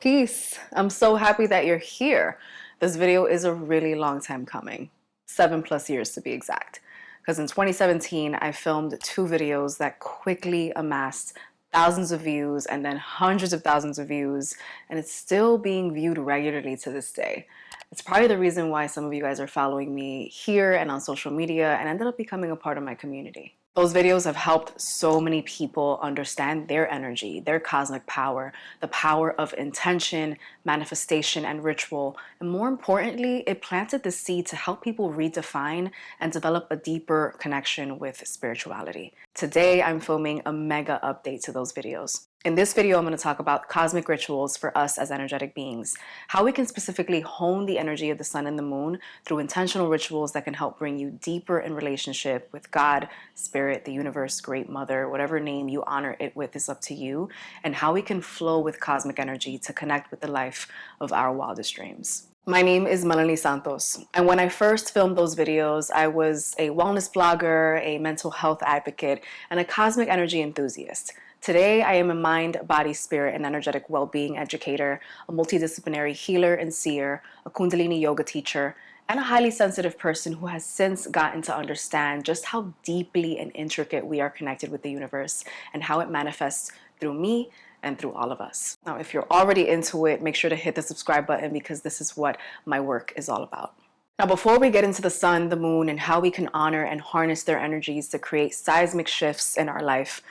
Peace. I'm so happy that you're here. This video is a really long time coming, 7+ years to be exact. Because in 2017, I filmed 2 videos that quickly amassed thousands of views and then hundreds of thousands of views, and it's still being viewed regularly to this day. It's probably the reason why some of you guys are following me here and on social media and ended up becoming a part of my community. Those videos have helped so many people understand their energy, their cosmic power, the power of intention, manifestation, and ritual. And more importantly, it planted the seed to help people redefine and develop a deeper connection with spirituality. Today, I'm filming a mega update to those videos. In this video, I'm going to talk about cosmic rituals for us as energetic beings, how we can specifically hone the energy of the sun and the moon through intentional rituals that can help bring you deeper in relationship with God, Spirit, the universe, Great Mother, whatever name you honor it with is up to you, and how we can flow with cosmic energy to connect with the life of our wildest dreams. My name is Melanie Santos, and when I first filmed those videos, I was a wellness blogger, a mental health advocate, and a cosmic energy enthusiast. Today, I am a mind, body, spirit, and energetic well-being educator, a multidisciplinary healer and seer, a Kundalini yoga teacher, and a highly sensitive person who has since gotten to understand just how deeply and intricate we are connected with the universe and how it manifests through me and through all of us. Now, if you're already into it, make sure to hit the subscribe button because this is what my work is all about. Now, before we get into the sun, the moon, and how we can honor and harness their energies to create seismic shifts in our life,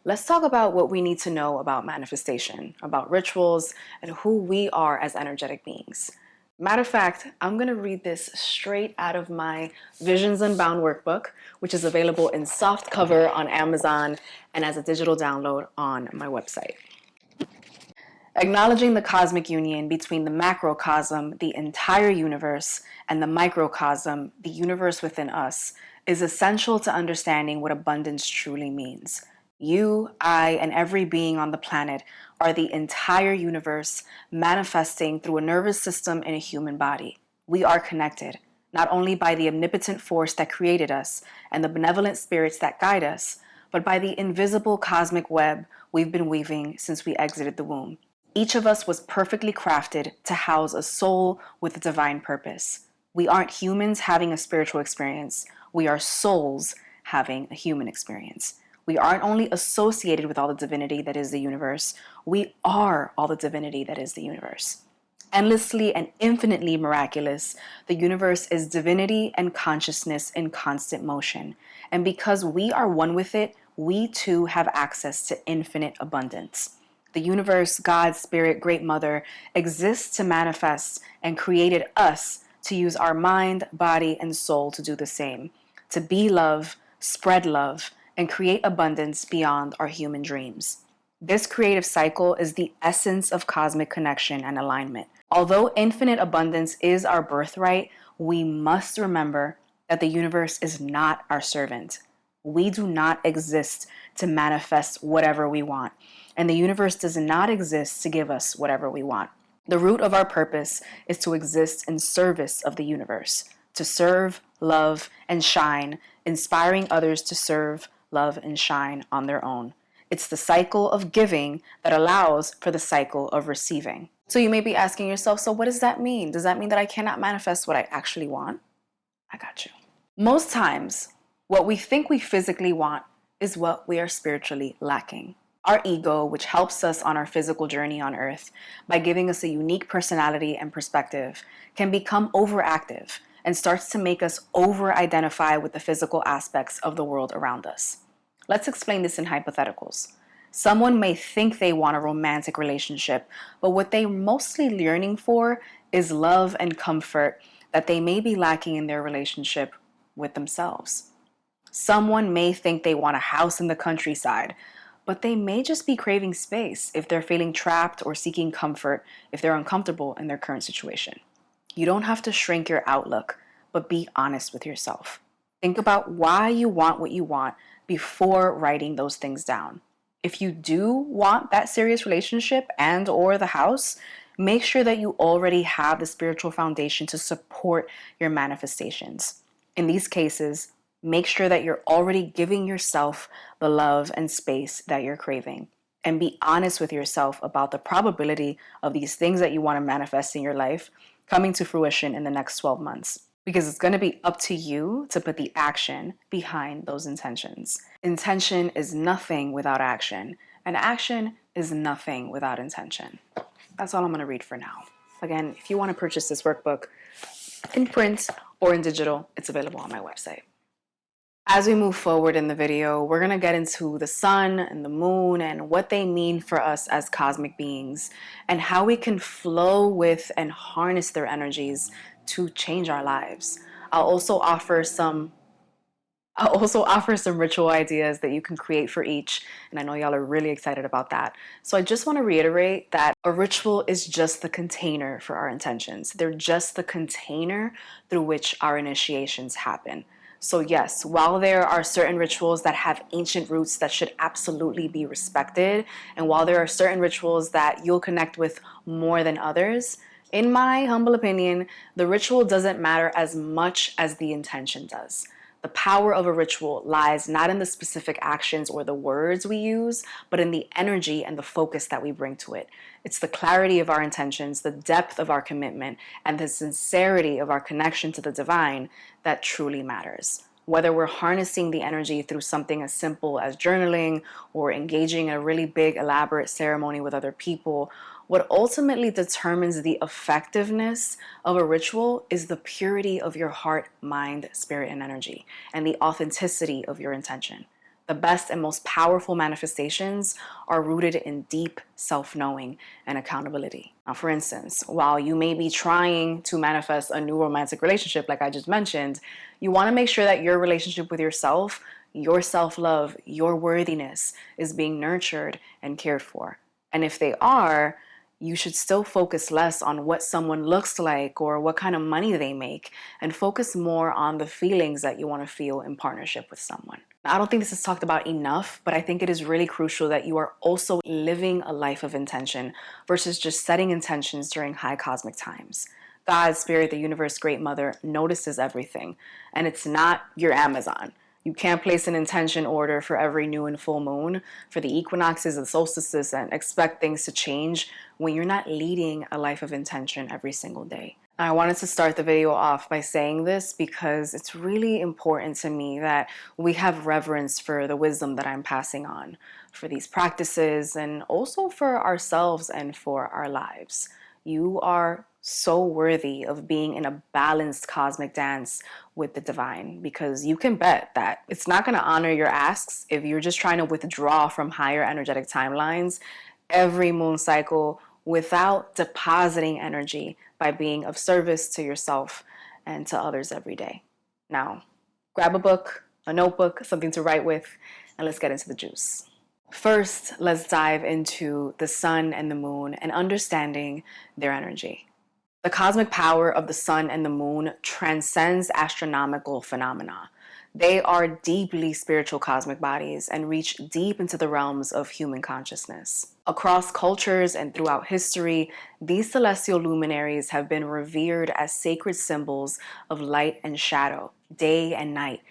let's talk about what we need to know about manifestation, about rituals, and who we are as energetic beings. Matter of fact, I'm going to read this straight out of my Visions Unbound workbook, which is available in soft cover on Amazon and as a digital download on my website. Acknowledging the cosmic union between the macrocosm, the entire universe, and the microcosm, the universe within us, is essential to understanding what abundance truly means. You, I, and every being on the planet are the entire universe manifesting through a nervous system in a human body. We are connected, not only by the omnipotent force that created us and the benevolent spirits that guide us, but by the invisible cosmic web we've been weaving since we exited the womb. Each of us was perfectly crafted to house a soul with a divine purpose. We aren't humans having a spiritual experience. We are souls having a human experience. We aren't only associated with all the divinity that is the universe, we are all the divinity that is the universe. Endlessly and infinitely miraculous, the universe is divinity and consciousness in constant motion. And because we are one with it, we too have access to infinite abundance. The universe, God, Spirit, Great Mother exists to manifest and created us to use our mind, body, and soul to do the same, to be love, spread love, and create abundance beyond our human dreams. This creative cycle is the essence of cosmic connection and alignment. Although infinite abundance is our birthright, we must remember that the universe is not our servant. We do not exist to manifest whatever we want, and the universe does not exist to give us whatever we want. The root of our purpose is to exist in service of the universe, to serve, love, and shine, inspiring others to serve, love, and shine on their own. It's the cycle of giving that allows for the cycle of receiving. So you may be asking yourself, so what does that mean? Does that mean that I cannot manifest what I actually want? I got you. Most times, what we think we physically want is what we are spiritually lacking. Our ego, which helps us on our physical journey on earth by giving us a unique personality and perspective, can become overactive and starts to make us over-identify with the physical aspects of the world around us. Let's explain this in hypotheticals. Someone may think they want a romantic relationship, but what they're mostly yearning for is love and comfort that they may be lacking in their relationship with themselves. Someone may think they want a house in the countryside, but they may just be craving space if they're feeling trapped or seeking comfort if they're uncomfortable in their current situation. You don't have to shrink your outlook, but be honest with yourself. Think about why you want what you want before writing those things down. If you do want that serious relationship and or the house, make sure that you already have the spiritual foundation to support your manifestations. In these cases, make sure that you're already giving yourself the love and space that you're craving. and be honest with yourself about the probability of these things that you want to manifest in your life coming to fruition in the next 12 months. Because it's going to be up to you to put the action behind those intentions. Intention is nothing without action, and action is nothing without intention. That's all I'm going to read for now. Again, if you want to purchase this workbook in print or in digital, it's available on my website. As we move forward in the video, we're going to get into the sun and the moon and what they mean for us as cosmic beings and how we can flow with and harness their energies to change our lives. I'll also offer some ritual ideas that you can create for each, and I know y'all are really excited about that. So I just want to reiterate that a ritual is just the container for our intentions. They're just the container through which our initiations happen. So yes, while there are certain rituals that have ancient roots that should absolutely be respected, and while there are certain rituals that you'll connect with more than others, in my humble opinion, the ritual doesn't matter as much as the intention does. The power of a ritual lies not in the specific actions or the words we use, but in the energy and the focus that we bring to it. It's the clarity of our intentions, the depth of our commitment, and the sincerity of our connection to the divine that truly matters. Whether we're harnessing the energy through something as simple as journaling or engaging in a really big, elaborate ceremony with other people, what ultimately determines the effectiveness of a ritual is the purity of your heart, mind, spirit, and energy, and the authenticity of your intention. The best and most powerful manifestations are rooted in deep self-knowing and accountability. Now, for instance, while you may be trying to manifest a new romantic relationship, like I just mentioned, you want to make sure that your relationship with yourself, your self-love, your worthiness is being nurtured and cared for. And if they are, you should still focus less on what someone looks like or what kind of money they make and focus more on the feelings that you want to feel in partnership with someone. Now, I don't think this is talked about enough, but I think it is really crucial that you are also living a life of intention versus just setting intentions during high cosmic times. God, Spirit, the universe, Great Mother notices everything, and it's not your Amazon. You can't place an intention order for every new and full moon, for the equinoxes and solstices, and expect things to change when you're not leading a life of intention every single day. I wanted to start the video off by saying this because it's really important to me that we have reverence for the wisdom that I'm passing on, for these practices, and also for ourselves and for our lives. You are so worthy of being in a balanced cosmic dance with the divine, because you can bet that it's not going to honor your asks if you're just trying to withdraw from higher energetic timelines every moon cycle without depositing energy by being of service to yourself and to others every day. Now, grab a book, a notebook, something to write with, and let's get into the juice. First, let's dive into the sun and the moon and understanding their energy. The cosmic power of the sun and the moon transcends astronomical phenomena. They are deeply spiritual cosmic bodies and reach deep into the realms of human consciousness. Across cultures and throughout history, these celestial luminaries have been revered as sacred symbols of light and shadow, day and night,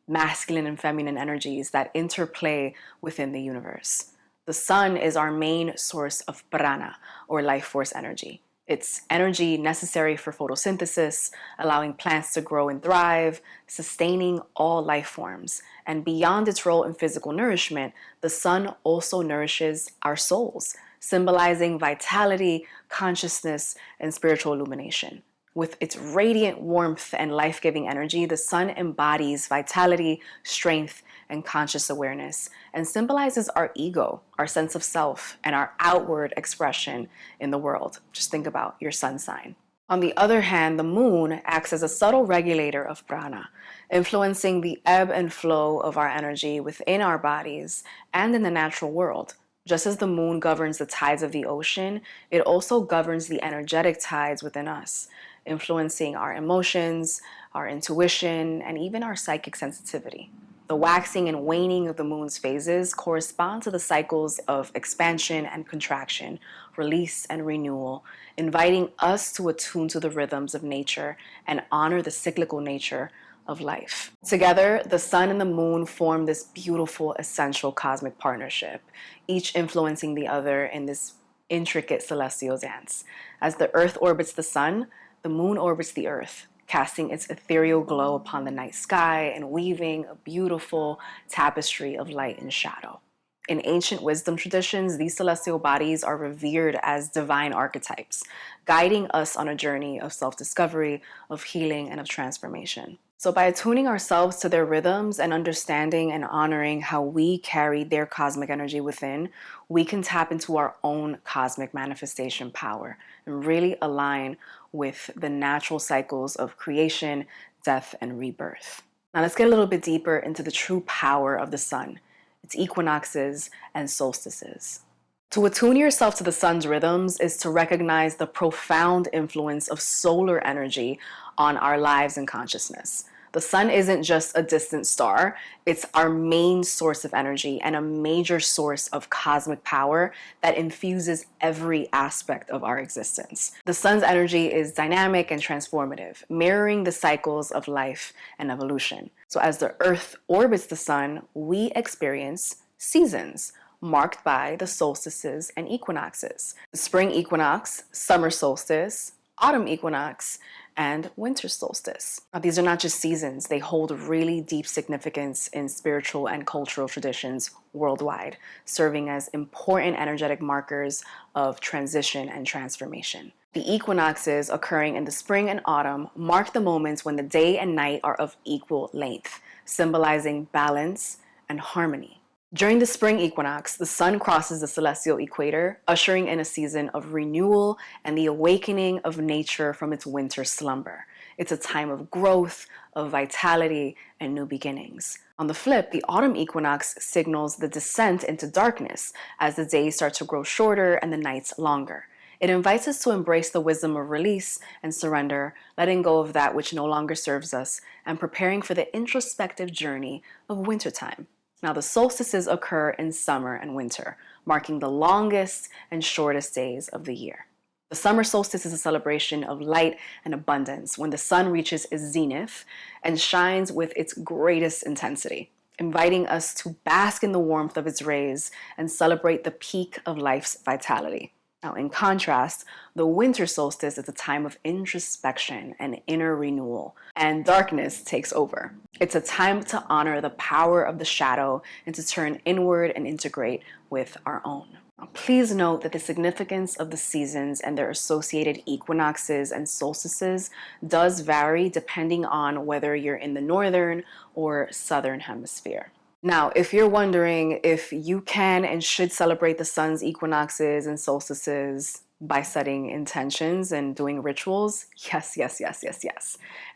masculine and feminine energies that interplay within the universe. The sun is our main source of prana, or life force energy. It's energy necessary for photosynthesis, allowing plants to grow and thrive, sustaining all life forms. And beyond its role in physical nourishment, the sun also nourishes our souls, symbolizing vitality, consciousness, and spiritual illumination. With its radiant warmth and life-giving energy, the sun embodies vitality, strength, and conscious awareness, and symbolizes our ego, our sense of self, and our outward expression in the world. Just think about your sun sign. On the other hand, the moon acts as a subtle regulator of prana, influencing the ebb and flow of our energy within our bodies and in the natural world. Just as the moon governs the tides of the ocean, it also governs the energetic tides within us, influencing our emotions, our intuition, and even our psychic sensitivity. The waxing and waning of the moon's phases correspond to the cycles of expansion and contraction, release and renewal, inviting us to attune to the rhythms of nature and honor the cyclical nature of life. Together, the sun and the moon form this beautiful, essential cosmic partnership, each influencing the other in this intricate celestial dance. As the earth orbits the sun, the moon orbits the earth, casting its ethereal glow upon the night sky and weaving a beautiful tapestry of light and shadow. In ancient wisdom traditions, these celestial bodies are revered as divine archetypes, guiding us on a journey of self-discovery, of healing, and of transformation. So by attuning ourselves to their rhythms and understanding and honoring how we carry their cosmic energy within, we can tap into our own cosmic manifestation power and really align with the natural cycles of creation, death, and rebirth. Now let's get a little bit deeper into the true power of the sun, its equinoxes and solstices. To attune yourself to the sun's rhythms is to recognize the profound influence of solar energy on our lives and consciousness. The sun isn't just a distant star, it's our main source of energy and a major source of cosmic power that infuses every aspect of our existence. The sun's energy is dynamic and transformative, mirroring the cycles of life and evolution. So as the earth orbits the sun, we experience seasons, marked by the solstices and equinoxes. The spring equinox, summer solstice, autumn equinox, and winter solstice. Now, these are not just seasons, they hold really deep significance in spiritual and cultural traditions worldwide, serving as important energetic markers of transition and transformation. The equinoxes occurring in the spring and autumn mark the moments when the day and night are of equal length, symbolizing balance and harmony. During the spring equinox, the sun crosses the celestial equator, ushering in a season of renewal and the awakening of nature from its winter slumber. It's a time of growth, of vitality, and new beginnings. On the flip, the autumn equinox signals the descent into darkness as the days start to grow shorter and the nights longer. It invites us to embrace the wisdom of release and surrender, letting go of that which no longer serves us, and preparing for the introspective journey of wintertime. Now, the solstices occur in summer and winter, marking the longest and shortest days of the year. The summer solstice is a celebration of light and abundance when the sun reaches its zenith and shines with its greatest intensity, inviting us to bask in the warmth of its rays and celebrate the peak of life's vitality. Now, in contrast, the winter solstice is a time of introspection and inner renewal, and darkness takes over. It's a time to honor the power of the shadow and to turn inward and integrate with our own. Now, please note that the significance of the seasons and their associated equinoxes and solstices does vary depending on whether you're in the northern or southern hemisphere. Now, if you're wondering if you can and should celebrate the sun's equinoxes and solstices by setting intentions and doing rituals, yes.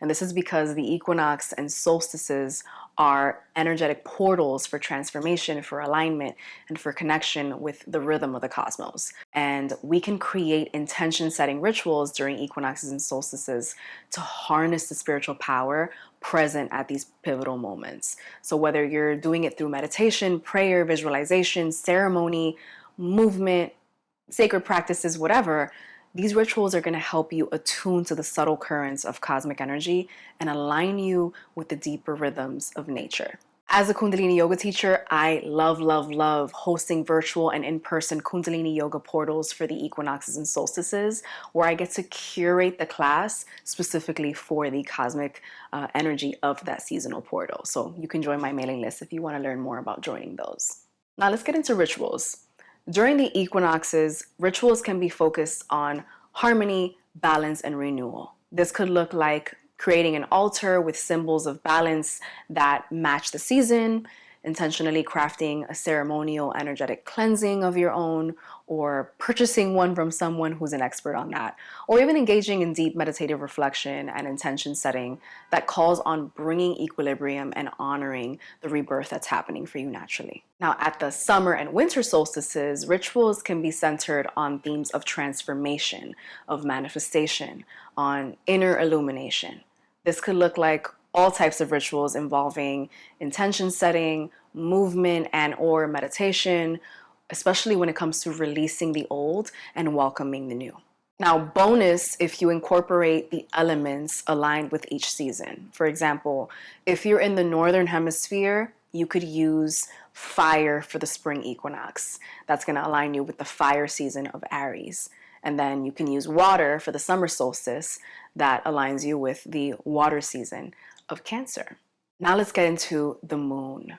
And this is because the equinox and solstices are energetic portals for transformation, for alignment, and for connection with the rhythm of the cosmos. And we can create intention-setting rituals during equinoxes and solstices to harness the spiritual power present at these pivotal moments. So whether you're doing it through meditation, prayer, visualization, ceremony, movement, sacred practices, whatever, these rituals are going to help you attune to the subtle currents of cosmic energy and align you with the deeper rhythms of nature. As a Kundalini yoga teacher, I love hosting virtual and in-person Kundalini yoga portals for the equinoxes and solstices, where I get to curate the class specifically for the cosmic energy of that seasonal portal. So you can join my mailing list if you want to learn more about joining those. Now let's get into rituals. During the equinoxes, rituals can be focused on harmony, balance, and renewal. This could look like creating an altar with symbols of balance that match the season, intentionally crafting a ceremonial energetic cleansing of your own, or purchasing one from someone who's an expert on that, or even engaging in deep meditative reflection and intention setting that calls on bringing equilibrium and honoring the rebirth that's happening for you naturally. Now, at the summer and winter solstices, rituals can be centered on themes of transformation, of manifestation, on inner illumination. This could look like all types of rituals involving intention setting, movement, and or meditation, especially when it comes to releasing the old and welcoming the new. Now, bonus if you incorporate the elements aligned with each season. For example, if you're in the northern hemisphere, you could use fire for the spring equinox. That's going to align you with the fire season of Aries. And then you can use water for the summer solstice. That aligns you with the water season of Cancer. Now let's get into the moon.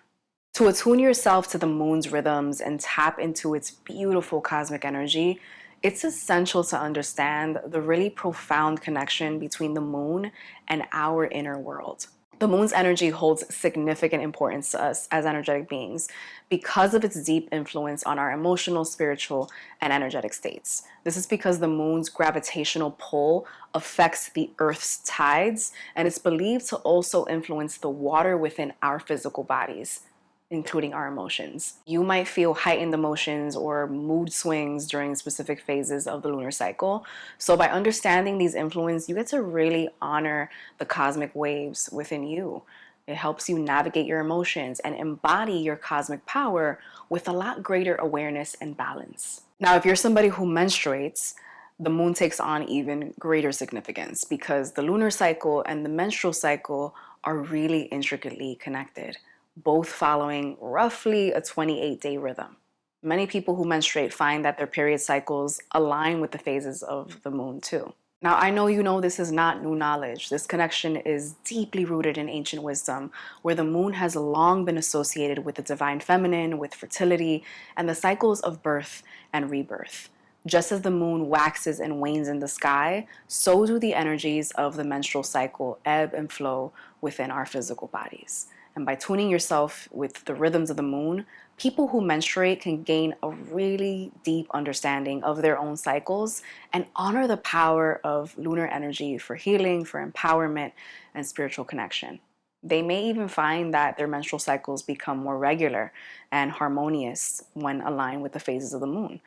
To attune yourself to the moon's rhythms and tap into its beautiful cosmic energy, it's essential to understand the really profound connection between the moon and our inner world. The moon's energy holds significant importance to us as energetic beings because of its deep influence on our emotional, spiritual, and energetic states. This is because the moon's gravitational pull affects the Earth's tides, and it's believed to also influence the water within our physical bodies, including our emotions. You might feel heightened emotions or mood swings during specific phases of the lunar cycle. So by understanding these influences, you get to really honor the cosmic waves within you. It helps you navigate your emotions and embody your cosmic power with a lot greater awareness and balance. Now, if you're somebody who menstruates, the moon takes on even greater significance because the lunar cycle and the menstrual cycle are really intricately connected, both following roughly a 28-day rhythm. Many people who menstruate find that their period cycles align with the phases of the moon too. Now, I know you know this is not new knowledge. This connection is deeply rooted in ancient wisdom, where the moon has long been associated with the divine feminine, with fertility, and the cycles of birth and rebirth. Just as the moon waxes and wanes in the sky, so do the energies of the menstrual cycle ebb and flow within our physical bodies. And by tuning yourself with the rhythms of the moon, people who menstruate can gain a really deep understanding of their own cycles and honor the power of lunar energy for healing, for empowerment, and spiritual connection. They may even find that their menstrual cycles become more regular and harmonious when aligned with the phases of the moon.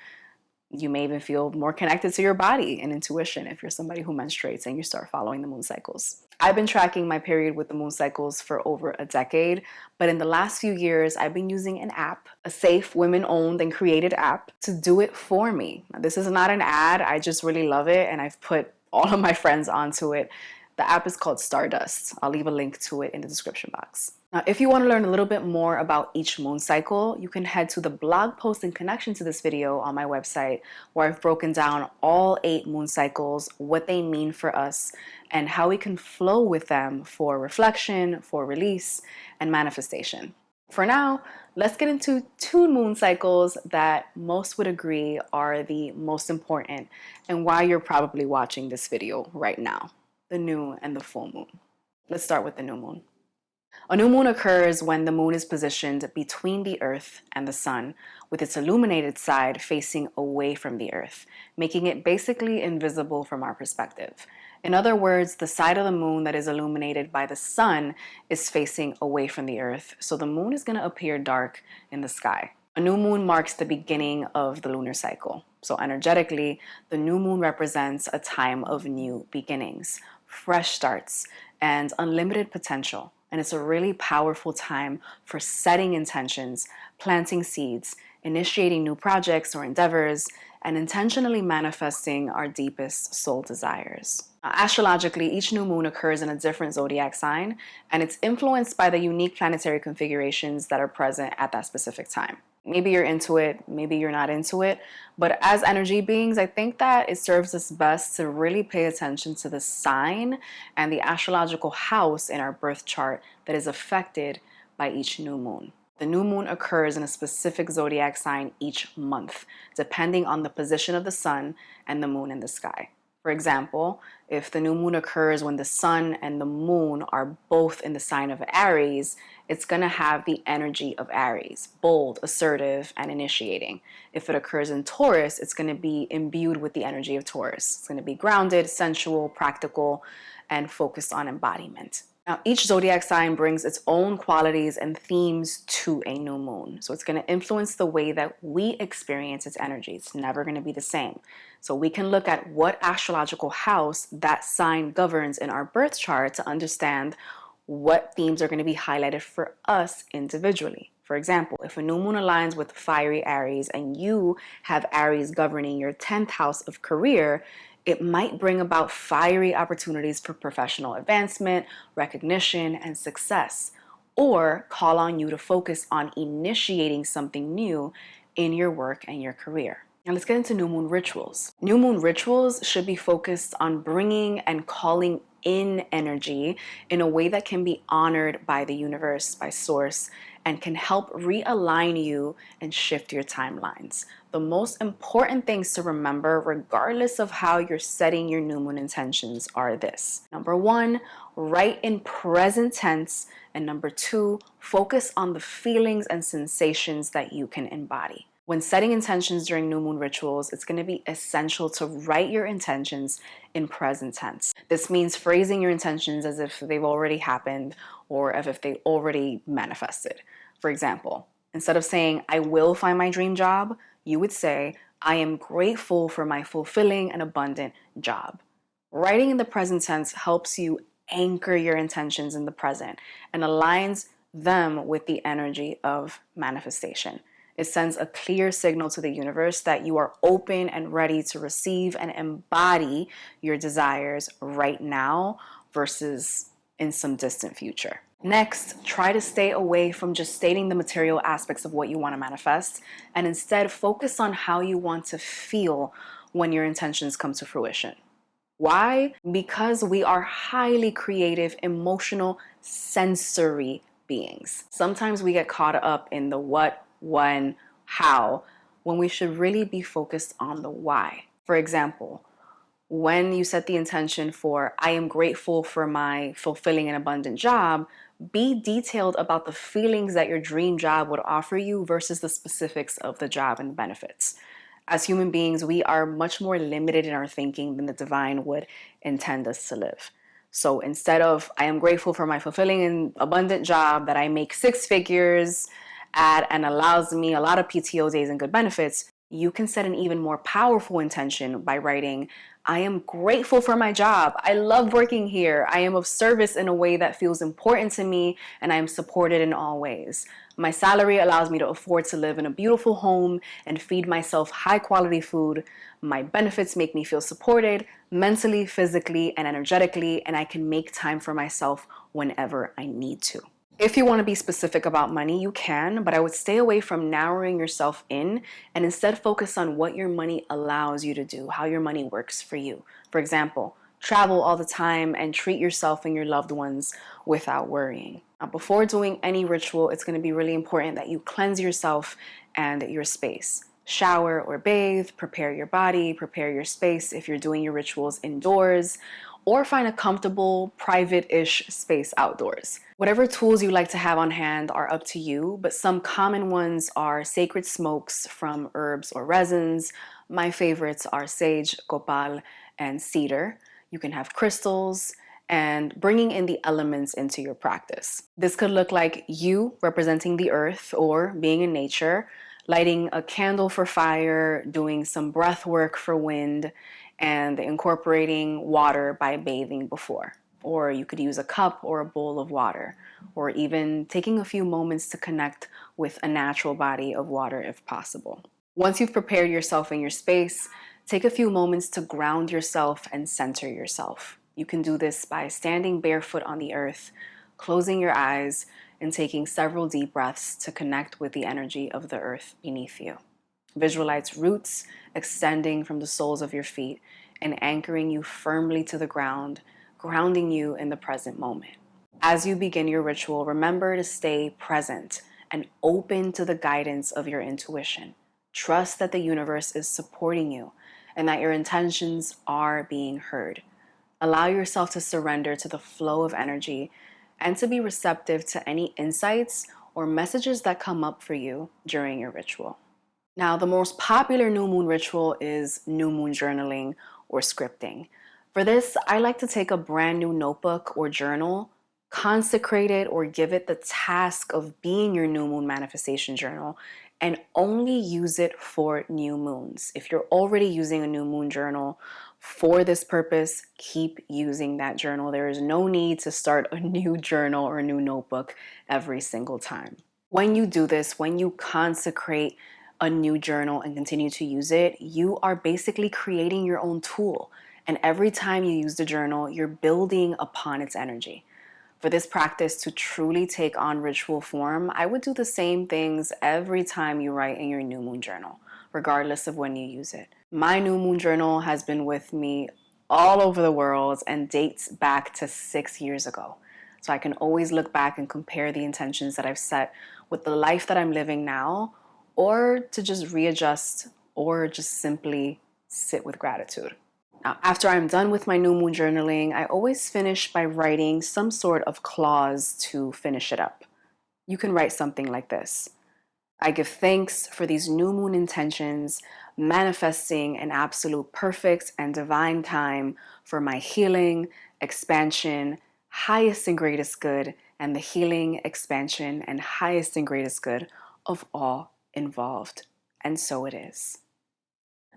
You may even feel more connected to your body and intuition if you're somebody who menstruates and you start following the moon cycles. I've been tracking my period with the moon cycles for over a decade, but in the last few years, I've been using an app, a safe, women-owned and created app, to do it for me. Now, this is not an ad. I just really love it, and I've put all of my friends onto it. The app is called Stardust. I'll leave a link to it in the description box. Now, if you want to learn a little bit more about each moon cycle, you can head to the blog post in connection to this video on my website, where I've broken down all 8 moon cycles, what they mean for us, and how we can flow with them for reflection, for release, and manifestation. For now, let's get into 2 moon cycles that most would agree are the most important and why you're probably watching this video right now: the new and the full moon. Let's start with the new moon. A new moon occurs when the moon is positioned between the earth and the sun, with its illuminated side facing away from the earth, making it basically invisible from our perspective. In other words, the side of the moon that is illuminated by the sun is facing away from the earth, so the moon is going to appear dark in the sky. A new moon marks the beginning of the lunar cycle. So energetically, the new moon represents a time of new beginnings, fresh starts, and unlimited potential. And it's a really powerful time for setting intentions, planting seeds, initiating new projects or endeavors, and intentionally manifesting our deepest soul desires. Astrologically, each new moon occurs in a different zodiac sign, and it's influenced by the unique planetary configurations that are present at that specific time. Maybe you're into it, maybe you're not into it, but as energy beings, I think that it serves us best to really pay attention to the sign and the astrological house in our birth chart that is affected by each new moon. The new moon occurs in a specific zodiac sign each month, depending on the position of the sun and the moon in the sky. For example, if the new moon occurs when the sun and the moon are both in the sign of Aries, it's going to have the energy of Aries, bold, assertive, and initiating. If it occurs in Taurus, it's going to be imbued with the energy of Taurus. It's going to be grounded, sensual, practical, and focused on embodiment. Now, each zodiac sign brings its own qualities and themes to a new moon. So it's going to influence the way that we experience its energy. It's never going to be the same. So we can look at what astrological house that sign governs in our birth chart to understand what themes are going to be highlighted for us individually. For example, if a new moon aligns with fiery Aries and you have Aries governing your 10th house of career, it might bring about fiery opportunities for professional advancement, recognition, and success, or call on you to focus on initiating something new in your work and your career. Now let's get into new moon rituals. New moon rituals should be focused on bringing and calling in energy in a way that can be honored by the universe, by source, and can help realign you and shift your timelines. The most important things to remember, regardless of how you're setting your new moon intentions, are this. Number one, write in present tense. And number two, focus on the feelings and sensations that you can embody. When setting intentions during new moon rituals, it's going to be essential to write your intentions in present tense. This means phrasing your intentions as if they've already happened or as if they already manifested. For example, instead of saying, I will find my dream job, you would say, I am grateful for my fulfilling and abundant job. Writing in the present tense helps you anchor your intentions in the present and aligns them with the energy of manifestation. It sends a clear signal to the universe that you are open and ready to receive and embody your desires right now versus in some distant future. Next, try to stay away from just stating the material aspects of what you want to manifest and instead focus on how you want to feel when your intentions come to fruition. Why? Because we are highly creative, emotional, sensory beings. Sometimes we get caught up in the what, when, how, when we should really be focused on the why. For example, when you set the intention for, I am grateful for my fulfilling and abundant job, be detailed about the feelings that your dream job would offer you versus the specifics of the job and benefits. As human beings, we are much more limited in our thinking than the divine would intend us to live. So instead of, I am grateful for my fulfilling and abundant job that I make 6 figures at and allows me a lot of PTO days and good benefits, you can set an even more powerful intention by writing, I am grateful for my job. I love working here. I am of service in a way that feels important to me, and I am supported in all ways. My salary allows me to afford to live in a beautiful home and feed myself high quality food. My benefits make me feel supported mentally, physically, and energetically, and I can make time for myself whenever I need to. If you want to be specific about money, you can, but I would stay away from narrowing yourself in and instead focus on what your money allows you to do, how your money works for you. For example, travel all the time and treat yourself and your loved ones without worrying. Now, before doing any ritual, it's going to be really important that you cleanse yourself and your space. Shower or bathe, prepare your body, prepare your space if you're doing your rituals indoors, or find a comfortable, private-ish space outdoors. Whatever tools you like to have on hand are up to you, but some common ones are sacred smokes from herbs or resins. My favorites are sage, copal, and cedar. You can have crystals and bringing in the elements into your practice. This could look like you representing the earth or being in nature, lighting a candle for fire, doing some breath work for wind, and incorporating water by bathing before. Or you could use a cup or a bowl of water, or even taking a few moments to connect with a natural body of water if possible. Once you've prepared yourself in your space, take a few moments to ground yourself and center yourself. You can do this by standing barefoot on the earth, closing your eyes, and taking several deep breaths to connect with the energy of the earth beneath you. Visualize roots extending from the soles of your feet and anchoring you firmly to the ground, grounding you in the present moment. As you begin your ritual, remember to stay present and open to the guidance of your intuition. Trust that the universe is supporting you and that your intentions are being heard. Allow yourself to surrender to the flow of energy and to be receptive to any insights or messages that come up for you during your ritual. Now, the most popular new moon ritual is new moon journaling or scripting. For this, I like to take a brand new notebook or journal, consecrate it or give it the task of being your new moon manifestation journal, and only use it for new moons. If you're already using a new moon journal for this purpose, keep using that journal. There is no need to start a new journal or a new notebook every single time. When you do this, when you consecrate a new journal and continue to use it, you are basically creating your own tool. And every time you use the journal, you're building upon its energy. For this practice to truly take on ritual form, I would do the same things every time you write in your new moon journal, regardless of when you use it. My new moon journal has been with me all over the world and dates back to 6 years ago. So I can always look back and compare the intentions that I've set with the life that I'm living now, or to just readjust or just simply sit with gratitude. Now, after I'm done with my new moon journaling, I always finish by writing some sort of clause to finish it up. You can write something like this: I give thanks for these new moon intentions, manifesting an absolute perfect and divine time for my healing, expansion, highest and greatest good, and the healing, expansion, and highest and greatest good of all involved. And so it is.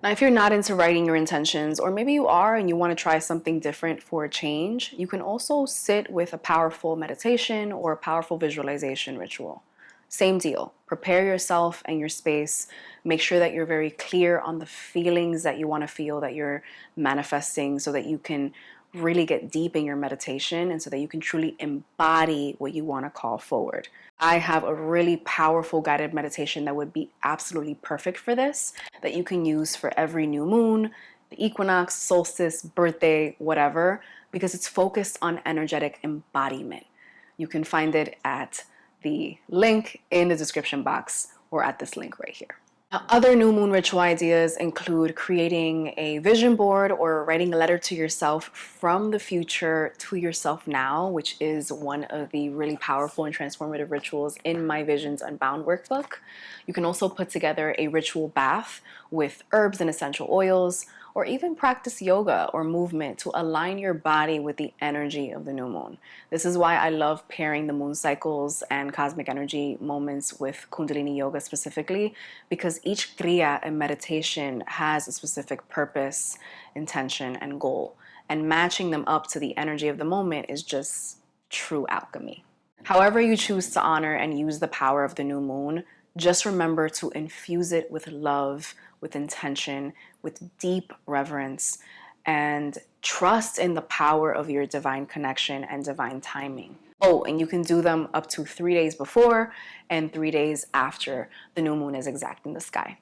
Now, if you're not into writing your intentions, or maybe you are and you want to try something different for a change, you can also sit with a powerful meditation or a powerful visualization ritual. Same deal. Prepare yourself and your space. Make sure that you're very clear on the feelings that you want to feel, that you're manifesting, so that you can really get deep in your meditation and so that you can truly embody what you want to call forward. I have a really powerful guided meditation that would be absolutely perfect for this, that you can use for every new moon, the equinox, solstice, birthday, whatever, because it's focused on energetic embodiment. You can find it at the link in the description box or at this link right here. Now, other new moon ritual ideas include creating a vision board or writing a letter to yourself from the future to yourself now, which is one of the really powerful and transformative rituals in my Visions Unbound workbook. You can also put together a ritual bath with herbs and essential oils, or even practice yoga or movement to align your body with the energy of the new moon. This is why I love pairing the moon cycles and cosmic energy moments with Kundalini yoga specifically, because each kriya and meditation has a specific purpose, intention, and goal. And matching them up to the energy of the moment is just true alchemy. However you choose to honor and use the power of the new moon, just remember to infuse it with love, with intention, with deep reverence, and trust in the power of your divine connection and divine timing. Oh, and you can do them up to 3 days before and 3 days after the new moon is exact in the sky.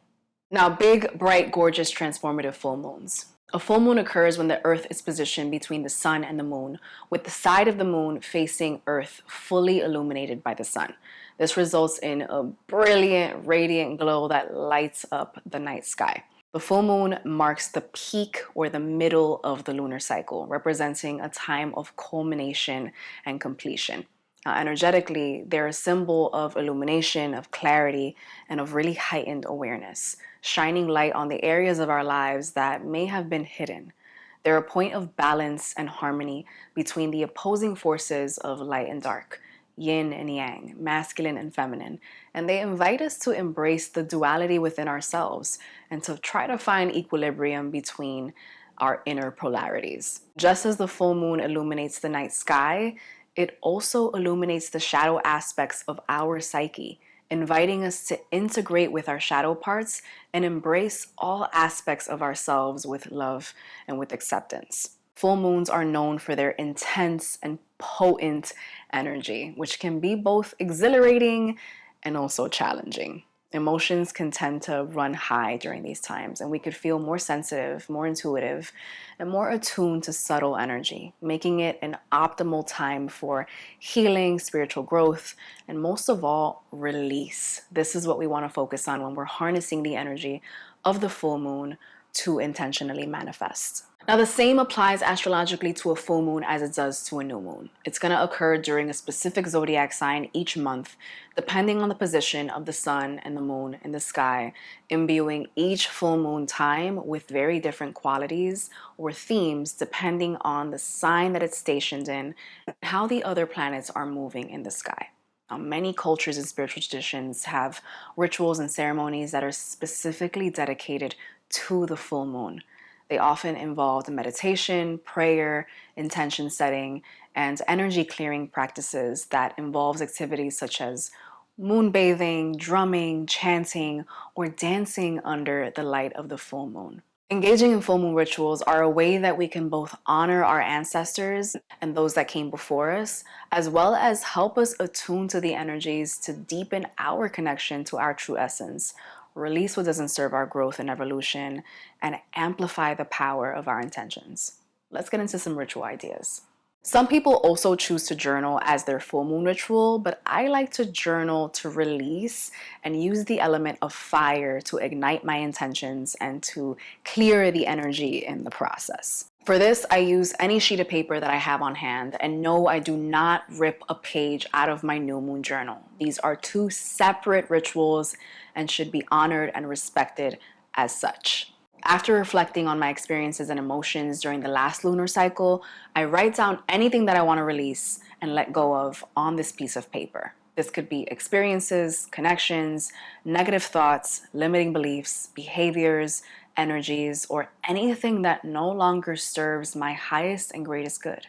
Now, big, bright, gorgeous, transformative full moons. A full moon occurs when the earth is positioned between the sun and the moon, with the side of the moon facing earth fully illuminated by the sun. This results in a brilliant, radiant glow that lights up the night sky. The full moon marks the peak or the middle of the lunar cycle, representing a time of culmination and completion. Now, energetically, they're a symbol of illumination, of clarity, and of really heightened awareness, shining light on the areas of our lives that may have been hidden. They're a point of balance and harmony between the opposing forces of light and dark, yin and yang, masculine and feminine, and they invite us to embrace the duality within ourselves and to try to find equilibrium between our inner polarities. Just as the full moon illuminates the night sky, it also illuminates the shadow aspects of our psyche, inviting us to integrate with our shadow parts and embrace all aspects of ourselves with love and with acceptance. Full moons are known for their intense and potent energy, which can be both exhilarating and also challenging. Emotions can tend to run high during these times, and we could feel more sensitive, more intuitive, and more attuned to subtle energy, making it an optimal time for healing, spiritual growth, and most of all, release. This is what we want to focus on when we're harnessing the energy of the full moon to intentionally manifest. Now, the same applies astrologically to a full moon as it does to a new moon. It's going to occur during a specific zodiac sign each month, depending on the position of the sun and the moon in the sky, imbuing each full moon time with very different qualities or themes depending on the sign that it's stationed in and how the other planets are moving in the sky. Many cultures and spiritual traditions have rituals and ceremonies that are specifically dedicated to the full moon. They often involve meditation, prayer, intention setting, and energy clearing practices that involves activities such as moonbathing, drumming, chanting, or dancing under the light of the full moon. Engaging in full moon rituals are a way that we can both honor our ancestors and those that came before us, as well as help us attune to the energies to deepen our connection to our true essence, release what doesn't serve our growth and evolution, and amplify the power of our intentions. Let's get into some ritual ideas. Some people also choose to journal as their full moon ritual, but I like to journal to release and use the element of fire to ignite my intentions and to clear the energy in the process. For this, I use any sheet of paper that I have on hand, and no, I do not rip a page out of my new moon journal. These are two separate rituals and should be honored and respected as such. After reflecting on my experiences and emotions during the last lunar cycle, I write down anything that I want to release and let go of on this piece of paper. This could be experiences, connections, negative thoughts, limiting beliefs, behaviors, energies, or anything that no longer serves my highest and greatest good.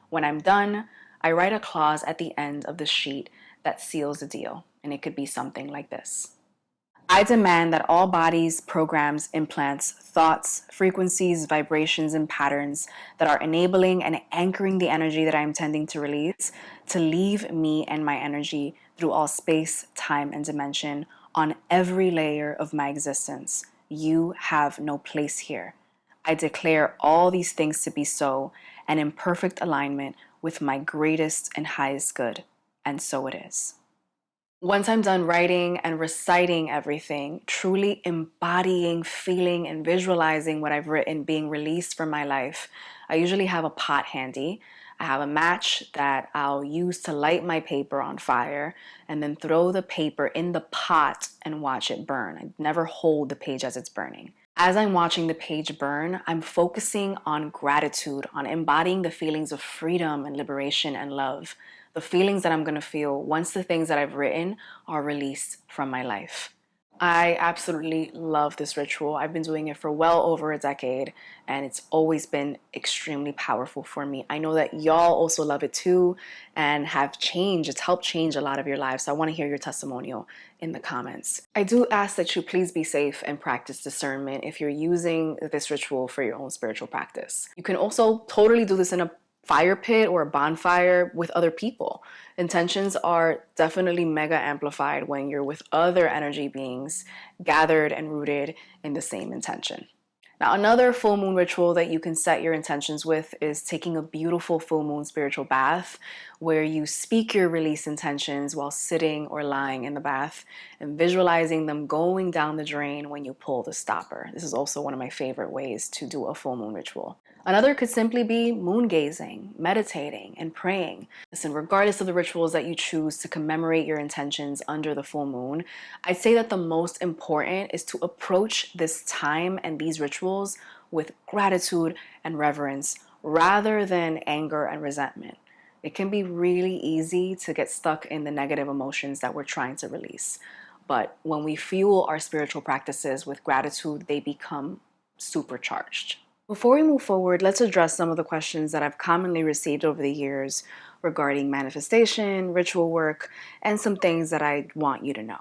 When I'm done, I write a clause at the end of the sheet that seals the deal, and it could be something like this. I demand that all bodies, programs, implants, thoughts, frequencies, vibrations, and patterns that are enabling and anchoring the energy that I am intending to release to leave me and my energy through all space, time, and dimension on every layer of my existence. You have no place here. I declare all these things to be so and in perfect alignment with my greatest and highest good. And so it is. Once I'm done writing and reciting everything, truly embodying, feeling, and visualizing what I've written being released from my life, I usually have a pot handy. I have a match that I'll use to light my paper on fire and then throw the paper in the pot and watch it burn. I never hold the page as it's burning. As I'm watching the page burn, I'm focusing on gratitude, on embodying the feelings of freedom and liberation and love, the feelings that I'm going to feel once the things that I've written are released from my life. I absolutely love this ritual. I've been doing it for well over a decade, and it's always been extremely powerful for me. I know that y'all also love it too and have changed. It's helped change a lot of your lives. So I want to hear your testimonial in the comments. I do ask that you please be safe and practice discernment if you're using this ritual for your own spiritual practice. You can also totally do this in a fire pit or a bonfire with other people. Intentions are definitely mega amplified when you're with other energy beings gathered and rooted in the same intention. Now, another full moon ritual that you can set your intentions with is taking a beautiful full moon spiritual bath where you speak your release intentions while sitting or lying in the bath and visualizing them going down the drain when you pull the stopper. This is also one of my favorite ways to do a full moon ritual. Another could simply be moon gazing, meditating, and praying. Listen, regardless of the rituals that you choose to commemorate your intentions under the full moon, I'd say that the most important is to approach this time and these rituals with gratitude and reverence rather than anger and resentment. It can be really easy to get stuck in the negative emotions that we're trying to release. But when we fuel our spiritual practices with gratitude, they become supercharged. Before we move forward, let's address some of the questions that I've commonly received over the years regarding manifestation, ritual work, and some things that I want you to know.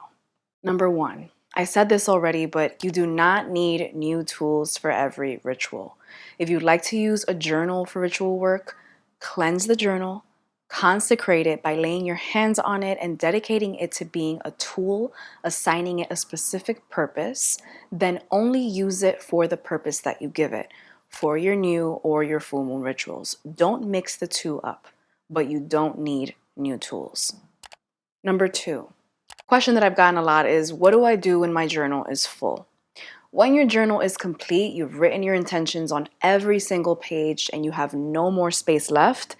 Number one, I said this already, but you do not need new tools for every ritual. If you'd like to use a journal for ritual work, cleanse the journal, consecrate it by laying your hands on it and dedicating it to being a tool, assigning it a specific purpose, then only use it for the purpose that you give it, for your new or your full moon rituals. Don't mix the two up, but you don't need new tools. Number two, question that I've gotten a lot is, what do I do when my journal is full? When your journal is complete, you've written your intentions on every single page and you have no more space left,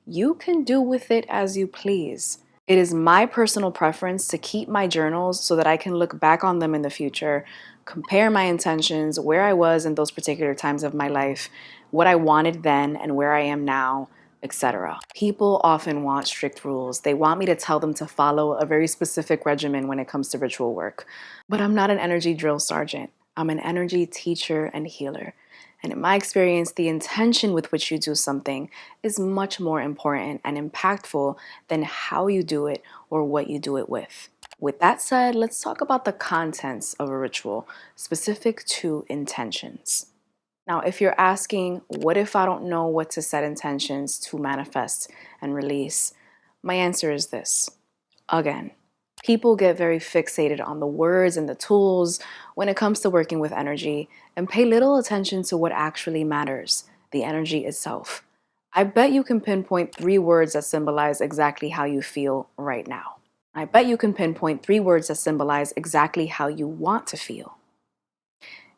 you can do with it as you please. It is my personal preference to keep my journals so that I can look back on them in the future, compare my intentions, where I was in those particular times of my life, what I wanted then and where I am now, etc. People often want strict rules. They want me to tell them to follow a very specific regimen when it comes to ritual work. But I'm not an energy drill sergeant. I'm an energy teacher and healer. And in my experience, the intention with which you do something is much more important and impactful than how you do it or what you do it with. With that said, let's talk about the contents of a ritual specific to intentions. Now, if you're asking, what if I don't know what to set intentions to manifest and release? My answer is this. Again, people get very fixated on the words and the tools when it comes to working with energy and pay little attention to what actually matters, the energy itself. I bet you can pinpoint 3 words that symbolize exactly how you feel right now. I bet you can pinpoint 3 words that symbolize exactly how you want to feel.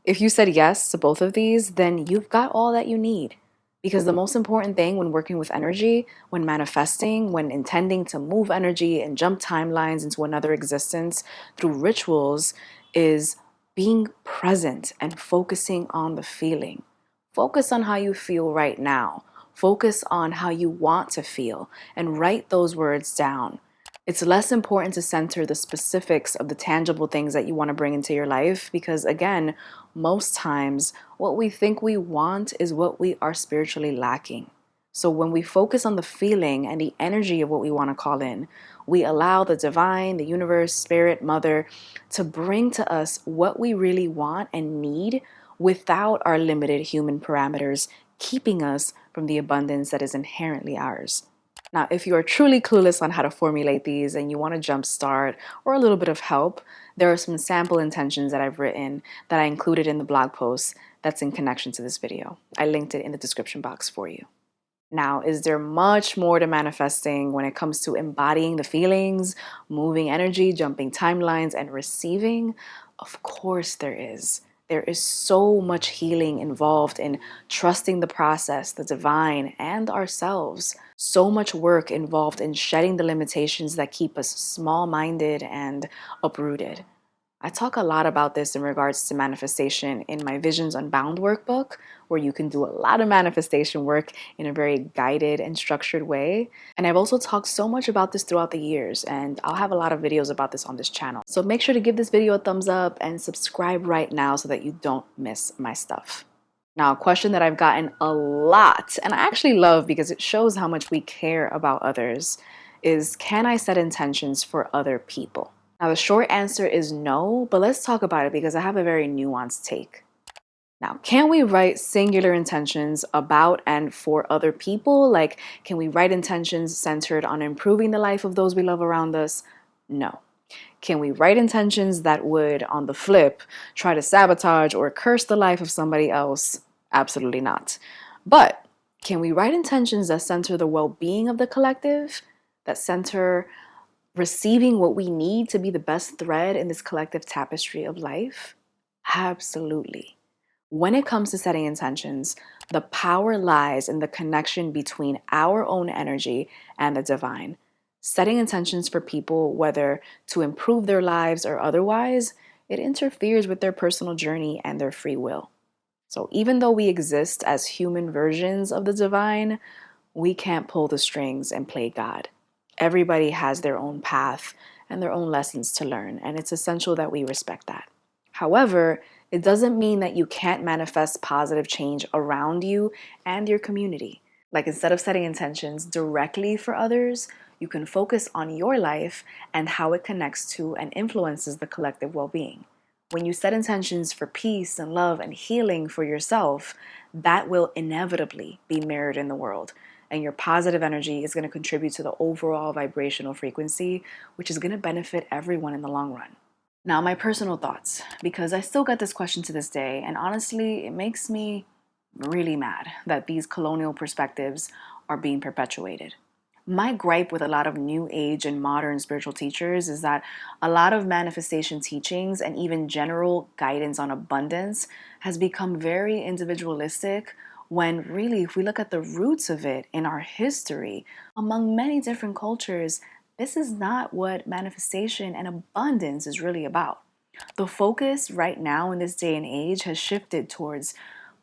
If you said yes to both of these, then you've got all that you need. Because the most important thing when working with energy, when manifesting, when intending to move energy and jump timelines into another existence through rituals is being present and focusing on the feeling. Focus on how you feel right now. Focus on how you want to feel and write those words down. It's less important to center the specifics of the tangible things that you want to bring into your life because, again, most times what we think we want is what we are spiritually lacking. So when we focus on the feeling and the energy of what we want to call in, we allow the divine, the universe, spirit, mother to bring to us what we really want and need without our limited human parameters keeping us from the abundance that is inherently ours. Now, if you are truly clueless on how to formulate these and you want to jumpstart or a little bit of help, there are some sample intentions that I've written that I included in the blog post that's in connection to this video. I linked it in the description box for you. Now, is there much more to manifesting when it comes to embodying the feelings, moving energy, jumping timelines, and receiving? Of course there is. There is so much healing involved in trusting the process, the divine, and ourselves. So much work involved in shedding the limitations that keep us small-minded and uprooted. I talk a lot about this in regards to manifestation in my Visions Unbound workbook, where you can do a lot of manifestation work in a very guided and structured way. And I've also talked so much about this throughout the years, and I'll have a lot of videos about this on this channel. So make sure to give this video a thumbs up and subscribe right now so that you don't miss my stuff. Now, a question that I've gotten a lot, and I actually love because it shows how much we care about others, is can I set intentions for other people? Now, the short answer is no, but let's talk about it because I have a very nuanced take. Now, can we write singular intentions about and for other people? Like, can we write intentions centered on improving the life of those we love around us? No. Can we write intentions that would, on the flip, try to sabotage or curse the life of somebody else? Absolutely not. But can we write intentions that center the well-being of the collective, that center receiving what we need to be the best thread in this collective tapestry of life? Absolutely. When it comes to setting intentions, the power lies in the connection between our own energy and the divine. Setting intentions for people, whether to improve their lives or otherwise, it interferes with their personal journey and their free will. So even though we exist as human versions of the divine, we can't pull the strings and play God. Everybody has their own path and their own lessons to learn, and it's essential that we respect that. However, it doesn't mean that you can't manifest positive change around you and your community. Like instead of setting intentions directly for others, you can focus on your life and how it connects to and influences the collective well-being. When you set intentions for peace and love and healing for yourself, that will inevitably be mirrored in the world. And your positive energy is going to contribute to the overall vibrational frequency, which is going to benefit everyone in the long run. Now, my personal thoughts, because I still get this question to this day, and honestly, it makes me really mad that these colonial perspectives are being perpetuated. My gripe with a lot of new age and modern spiritual teachers is that a lot of manifestation teachings and even general guidance on abundance has become very individualistic, when really, if we look at the roots of it in our history, among many different cultures, this is not what manifestation and abundance is really about. The focus right now in this day and age has shifted towards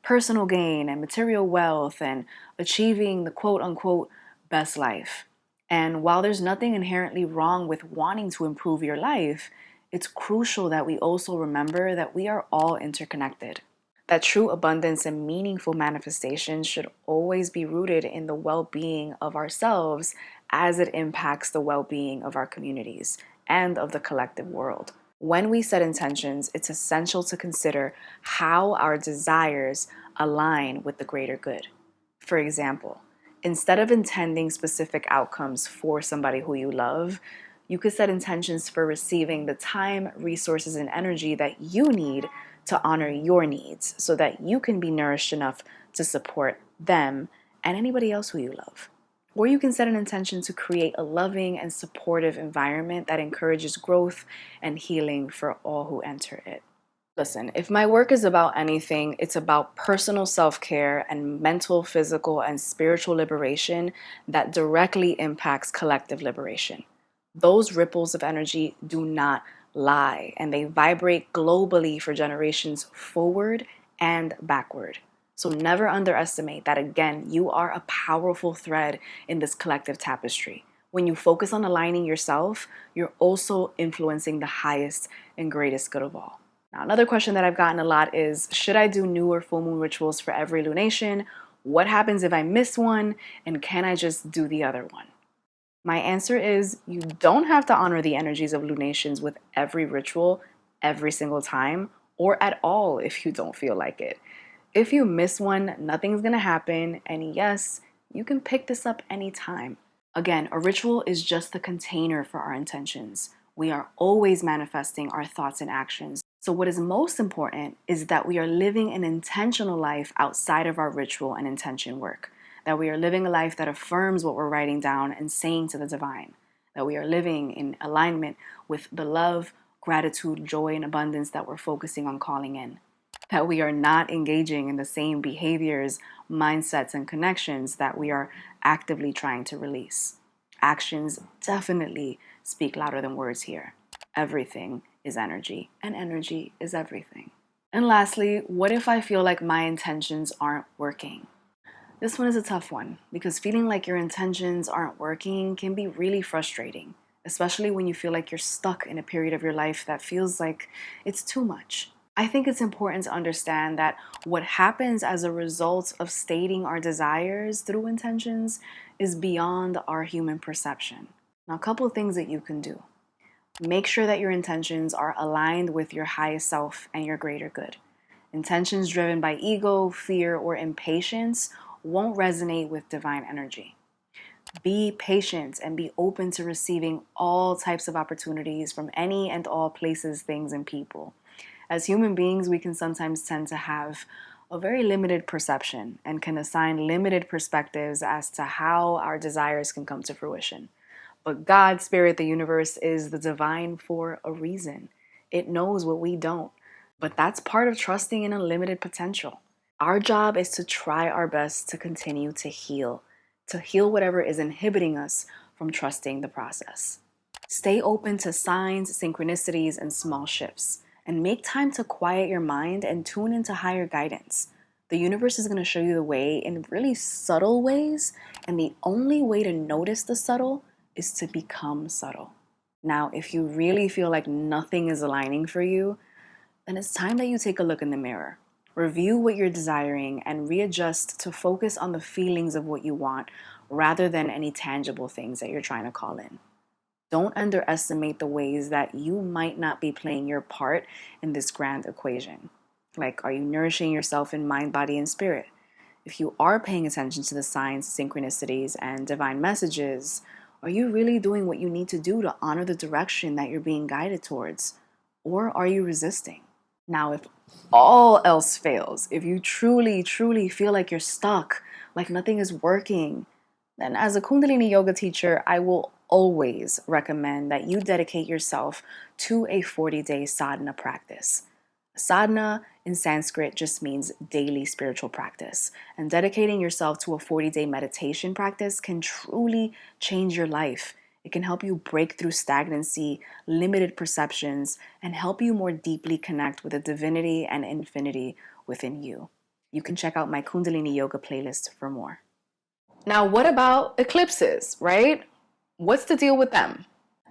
personal gain and material wealth and achieving the quote unquote best life. And while there's nothing inherently wrong with wanting to improve your life, it's crucial that we also remember that we are all interconnected. That true abundance and meaningful manifestation should always be rooted in the well-being of ourselves as it impacts the well-being of our communities and of the collective world. When we set intentions, it's essential to consider how our desires align with the greater good. For example, instead of intending specific outcomes for somebody who you love, you could set intentions for receiving the time, resources, and energy that you need to honor your needs so that you can be nourished enough to support them and anybody else who you love. Or you can set an intention to create a loving and supportive environment that encourages growth and healing for all who enter it. Listen, if my work is about anything, it's about personal self-care and mental, physical, and spiritual liberation that directly impacts collective liberation. Those ripples of energy do not lie, and they vibrate globally for generations forward and backward. So never underestimate that, again, you are a powerful thread in this collective tapestry. When you focus on aligning yourself, you're also influencing the highest and greatest good of all. Now, another question that I've gotten a lot is, should I do new or full moon rituals for every lunation? What happens if I miss one? And can I just do the other one? My answer is, you don't have to honor the energies of lunations with every ritual every single time, or at all if you don't feel like it. If you miss one, nothing's gonna happen, and yes, you can pick this up anytime. Again, a ritual is just the container for our intentions. We are always manifesting our thoughts and actions. So what is most important is that we are living an intentional life outside of our ritual and intention work. That we are living a life that affirms what we're writing down and saying to the divine. That we are living in alignment with the love, gratitude, joy, and abundance that we're focusing on calling in. That we are not engaging in the same behaviors, mindsets, and connections that we are actively trying to release. Actions definitely speak louder than words here. Everything is energy, and energy is everything. And lastly, what if I feel like my intentions aren't working? This one is a tough one because feeling like your intentions aren't working can be really frustrating, especially when you feel like you're stuck in a period of your life that feels like it's too much. I think it's important to understand that what happens as a result of stating our desires through intentions is beyond our human perception. Now, a couple of things that you can do. Make sure that your intentions are aligned with your highest self and your greater good. Intentions driven by ego, fear, or impatience won't resonate with divine energy. Be patient and be open to receiving all types of opportunities from any and all places, things, and people. As human beings, we can sometimes tend to have a very limited perception and can assign limited perspectives as to how our desires can come to fruition. But God, Spirit, the universe is the divine for a reason. It knows what we don't. But that's part of trusting in unlimited potential. Our job is to try our best to continue to heal whatever is inhibiting us from trusting the process. Stay open to signs, synchronicities, and small shifts, and make time to quiet your mind and tune into higher guidance. The universe is going to show you the way in really subtle ways, and the only way to notice the subtle is to become subtle. Now, if you really feel like nothing is aligning for you, then it's time that you take a look in the mirror. Review what you're desiring and readjust to focus on the feelings of what you want rather than any tangible things that you're trying to call in. Don't underestimate the ways that you might not be playing your part in this grand equation. Like, are you nourishing yourself in mind, body, and spirit? If you are paying attention to the signs, synchronicities, and divine messages, are you really doing what you need to do to honor the direction that you're being guided towards? Or are you resisting? Now, if all else fails, if you truly, truly feel like you're stuck, like nothing is working, then as a Kundalini yoga teacher, I will always recommend that you dedicate yourself to a 40-day sadhana practice. Sadhana in Sanskrit just means daily spiritual practice, and dedicating yourself to a 40-day meditation practice can truly change your life. It can help you break through stagnancy, limited perceptions, and help you more deeply connect with the divinity and infinity within you. You can check out my Kundalini Yoga playlist for more. Now, what about eclipses, right? What's the deal with them?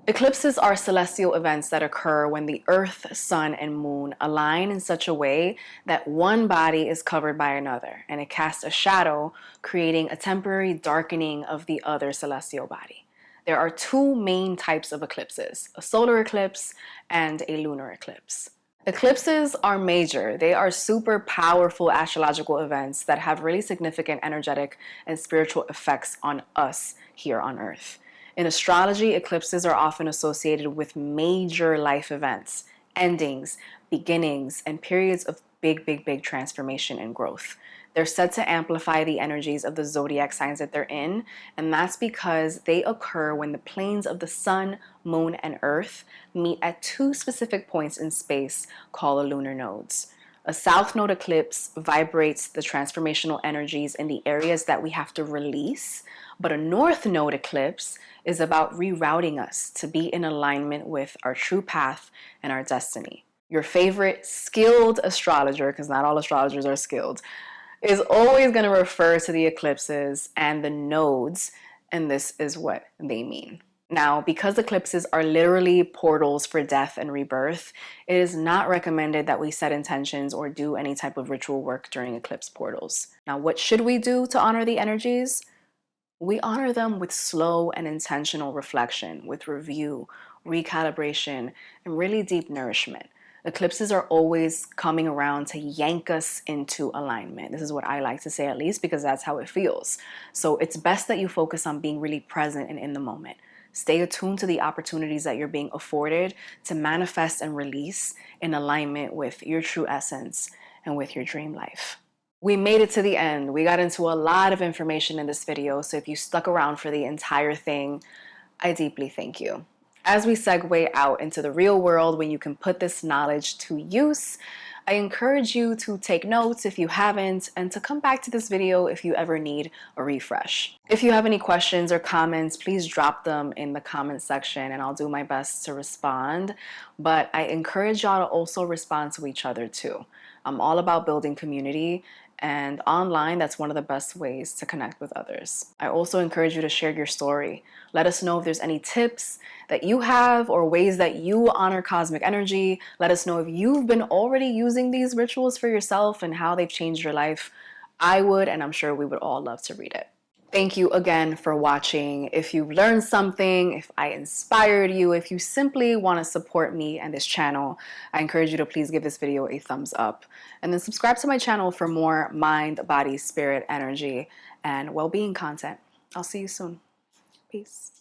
Eclipses are celestial events that occur when the Earth, Sun, and Moon align in such a way that one body is covered by another, and it casts a shadow, creating a temporary darkening of the other celestial body. There are two main types of eclipses, a solar eclipse and a lunar eclipse. Eclipses are major. They are super powerful astrological events that have really significant energetic and spiritual effects on us here on Earth. In astrology, eclipses are often associated with major life events, endings, beginnings, and periods of big transformation and growth. They're said to amplify the energies of the zodiac signs that they're in, and that's because they occur when the planes of the sun, moon, and earth meet at two specific points in space called lunar nodes. A south node eclipse vibrates the transformational energies in the areas that we have to release, but a north node eclipse is about rerouting us to be in alignment with our true path and our destiny. Your favorite skilled astrologer, because not all astrologers are skilled, is always going to refer to the eclipses and the nodes, and this is what they mean. Now, because eclipses are literally portals for death and rebirth, it is not recommended that we set intentions or do any type of ritual work during eclipse portals. Now, what should we do to honor the energies? We honor them with slow and intentional reflection, with review, recalibration, and really deep nourishment. Eclipses are always coming around to yank us into alignment. This is what I like to say, at least, because that's how it feels. So it's best that you focus on being really present and in the moment. Stay attuned to the opportunities that you're being afforded to manifest and release in alignment with your true essence and with your dream life. We made it to the end. We got into a lot of information in this video, so if you stuck around for the entire thing, I deeply thank you. As we segue out into the real world, when you can put this knowledge to use, I encourage you to take notes if you haven't, and to come back to this video if you ever need a refresh. If you have any questions or comments, please drop them in the comment section and I'll do my best to respond. But I encourage y'all to also respond to each other too. I'm all about building community, and online, that's one of the best ways to connect with others. I also encourage you to share your story. Let us know if there's any tips that you have or ways that you honor cosmic energy. Let us know if you've been already using these rituals for yourself and how they've changed your life. I would, and I'm sure we would all love to read it. Thank you again for watching. If you learned something, if I inspired you, if you simply want to support me and this channel, I encourage you to please give this video a thumbs up. And then subscribe to my channel for more mind, body, spirit, energy, and well-being content. I'll see you soon. Peace.